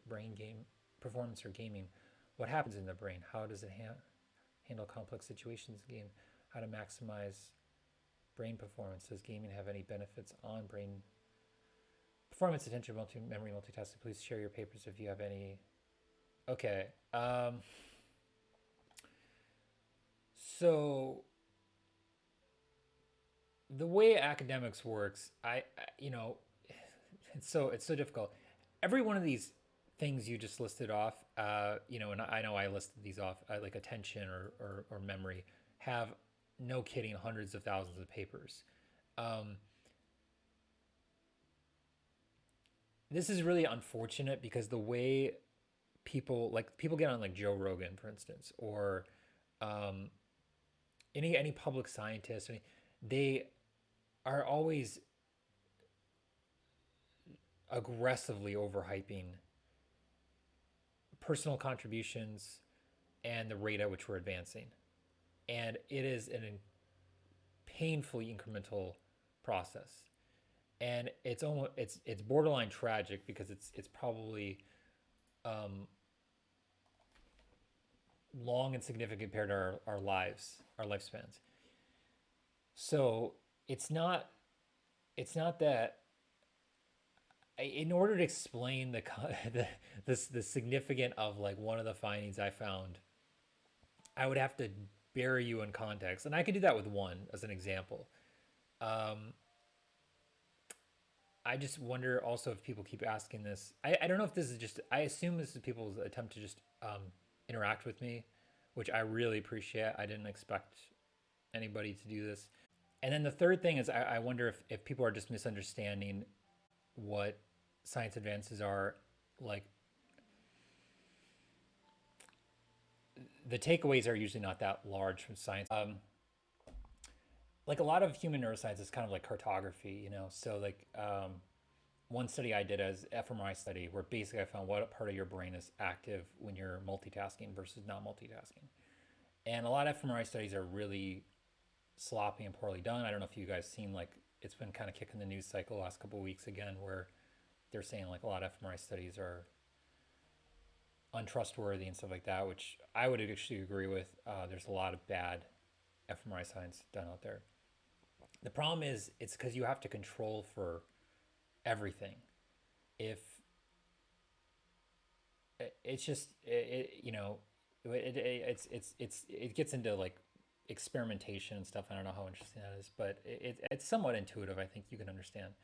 brain game performance or gaming, what happens in the brain? How does it handle complex situations in the game? How to maximize brain performance? Does gaming have any benefits on brain performance, attention, memory, multitasking? Please share your papers if you have any. Okay. So the way academics works, it's so difficult. Every one of these things you just listed off, and I know I listed these off, like attention or memory, have no kidding hundreds of thousands of papers. This is really unfortunate because the way people get on like Joe Rogan, for instance, or any public scientist, they are always aggressively overhyping personal contributions and the rate at which we're advancing. And it is an painfully incremental process. And it's borderline tragic because it's probably long and significant compared to our lives, our lifespans. So it's not that in order to explain the significant of like one of the findings I found, I would have to bury you in context, and I could do that with one as an example. I just wonder also if people keep asking this. I don't know if this is just. I assume this is people's attempt to just interact with me, which I really appreciate. I didn't expect anybody to do this. And then the third thing is I wonder if people are just misunderstanding what science advances are. Like the takeaways are usually not that large from science. Like a lot of human neuroscience is kind of like cartography, So like one study I did as fMRI study where basically I found what part of your brain is active when you're multitasking versus not multitasking. And a lot of fMRI studies are really sloppy and poorly done. I don't know if you guys seen like it's been kind of kicking the news cycle the last couple of weeks again where they're saying like a lot of fMRI studies are untrustworthy and stuff like that, which I would actually agree with. There's a lot of bad fMRI science done out there. The problem is it's because you have to control for everything. If it's just it gets into like experimentation and stuff. I don't know how interesting that is, but it's somewhat intuitive. I think you can understand.